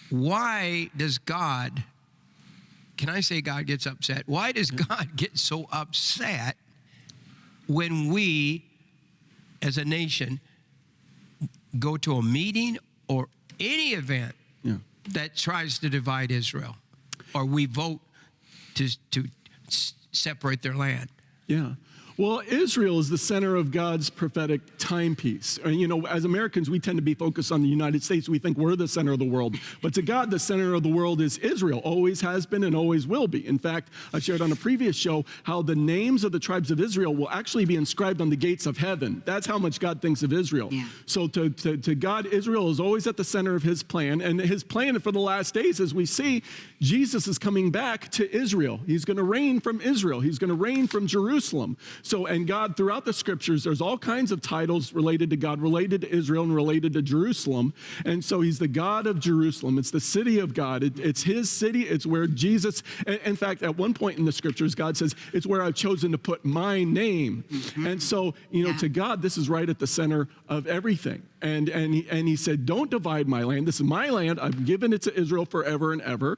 why does God, can I say God gets upset? Why does God get so upset when we, as a nation, go to a meeting or any event that tries to divide Israel, or we vote to separate their land? Yeah. Well, Israel is the center of God's prophetic timepiece. And, you know, as Americans, we tend to be focused on the United States. We think we're the center of the world. But to God, the center of the world is Israel, always has been and always will be. In fact, I shared on a previous show how the names of the tribes of Israel will actually be inscribed on the gates of heaven. That's how much God thinks of Israel. Yeah. So to God, Israel is always at the center of his plan. And his plan for the last days, as we see, Jesus is coming back to Israel. He's going to reign from Israel. He's going to reign from Jerusalem. So, and God, throughout the scriptures, there's all kinds of titles related to God, related to Israel, and related to Jerusalem. And so he's the God of Jerusalem. It's the city of God. It's his city. It's where Jesus, in fact, at one point in the scriptures, God says, it's where I've chosen to put my name. Mm-hmm. And so, you know, to God, this is right at the center of everything. And he said, don't divide my land. This is my land. I've given it to Israel forever and ever.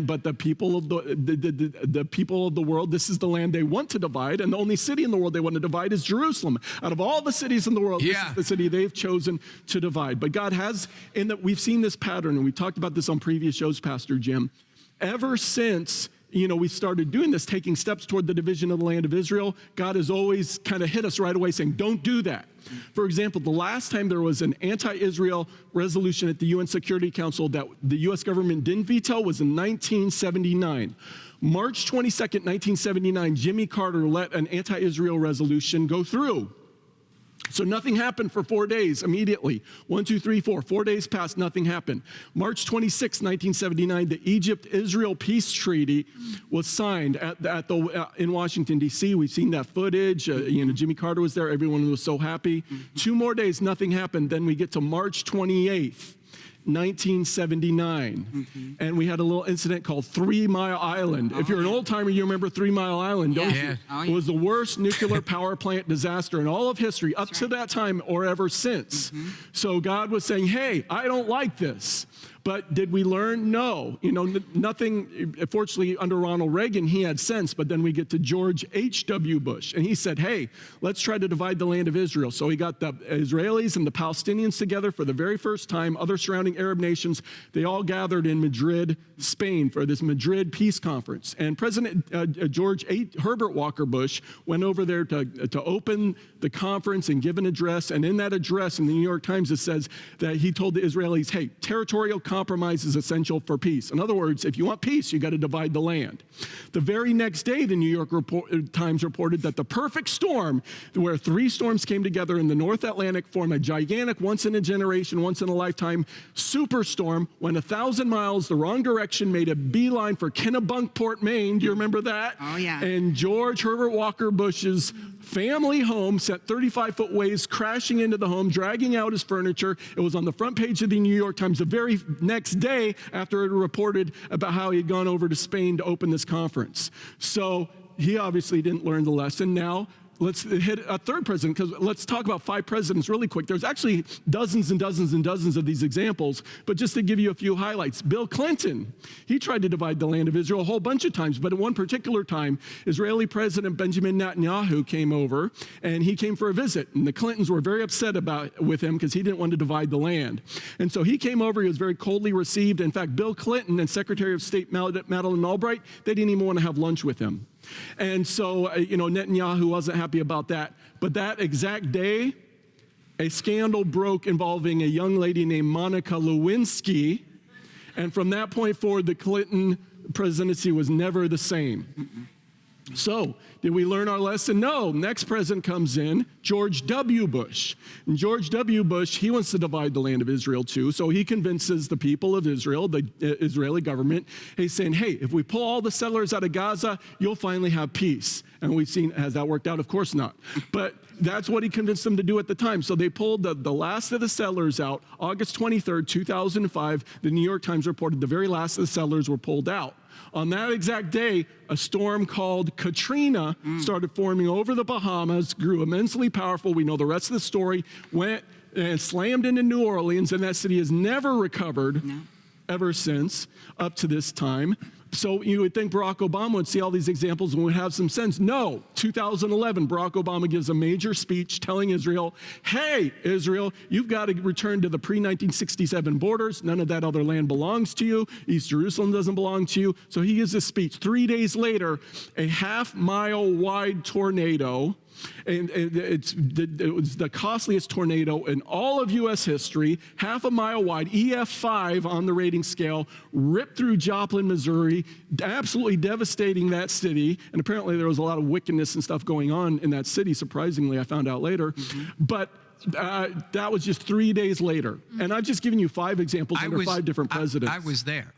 But the people of the people of the world, this is the land they want to divide, and the only city in the world they want to divide is Jerusalem. Out of all the cities in the world, this is the city they've chosen to divide. But God has, in that we've seen this pattern, and we talked about this on previous shows, Pastor Jim, ever since, you know, we started doing this, taking steps toward the division of the land of Israel. God has always kind of hit us right away saying, don't do that. For example, the last time there was an anti-Israel resolution at the UN Security Council that the U.S. government didn't veto was in 1979. March 22nd, 1979, Jimmy Carter let an anti-Israel resolution go through. So nothing happened for 4 days immediately. 1, 2, 3, 4. 4 days passed, nothing happened. March 26, 1979, the Egypt-Israel peace treaty was signed in Washington, D.C. We've seen that footage. You know, Jimmy Carter was there. Everyone was so happy. 2 more days, nothing happened. Then we get to March 28th. 1979, and we had a little incident called 3 Mile Island. If you're an old timer, you remember 3 Mile Island, don't you? It was the worst nuclear power plant disaster in all of history up to that time or ever since. So God was saying, hey, I don't like this. But did we learn? No. You know, nothing. Fortunately, under Ronald Reagan, he had sense. But then we get to George H.W. Bush. And he said, hey, let's try to divide the land of Israel. So he got the Israelis and the Palestinians together for the very first time. Other surrounding Arab nations, they all gathered in Madrid, Spain, for this Madrid Peace Conference. And President George Herbert Walker Bush went over there to open the conference and give an address. And in that address, in the New York Times, it says that he told the Israelis, hey, territorial compromise is essential for peace. In other words, if you want peace, you got to divide the land. The very next day, the New York Times reported that the perfect storm, where 3 storms came together in the North Atlantic, formed a gigantic, once-in-a-generation, once-in-a-lifetime superstorm, went 1,000 miles the wrong direction, made a beeline for Kennebunkport, Maine. Do you remember that? Oh, yeah. And George Herbert Walker Bush's family home sent 35-foot waves crashing into the home, dragging out his furniture. It was on the front page of the New York Times the very next day after it reported about how he had gone over to Spain to open this conference. So he obviously didn't learn the lesson. Now, let's hit a third president, because let's talk about 5 presidents really quick. There's actually dozens and dozens and dozens of these examples, but just to give you a few highlights. Bill Clinton, he tried to divide the land of Israel a whole bunch of times, but at one particular time, Israeli President Benjamin Netanyahu came over, and he came for a visit, and the Clintons were very upset with him because he didn't want to divide the land. And so he came over, he was very coldly received. In fact, Bill Clinton and Secretary of State Madeleine Albright, they didn't even want to have lunch with him. And so, you know, Netanyahu wasn't happy about that. But that exact day, a scandal broke involving a young lady named Monica Lewinsky. And from that point forward, the Clinton presidency was never the same. So, did we learn our lesson? No. Next president comes in, George W. Bush. And George W. Bush, he wants to divide the land of Israel too, so he convinces the people of Israel, the Israeli government, he's saying, hey, if we pull all the settlers out of Gaza, you'll finally have peace. And we've seen, has that worked out? Of course not. But that's what he convinced them to do at the time. So they pulled the last of the settlers out. August 23rd, 2005, the New York Times reported the very last of the settlers were pulled out. On that exact day, a storm called Katrina started forming over the Bahamas, grew immensely powerful. We know the rest of the story. Went and slammed into New Orleans, and that city has never recovered. ever since up to this time. So you would think Barack Obama would see all these examples and would have some sense. No, 2011, Barack Obama gives a major speech telling Israel, hey, Israel, you've got to return to the pre-1967 borders. None of that other land belongs to you. East Jerusalem doesn't belong to you. So he gives this speech. 3 days later, a half-mile wide tornado, and it was the costliest tornado in all of U.S. history, half a mile wide, EF5 on the rating scale, ripped through Joplin, Missouri, absolutely devastating that city. And apparently there was a lot of wickedness and stuff going on in that city, surprisingly, I found out later. But that was just 3 days later. And I've just given you 5 examples under 5 different presidents. I was there.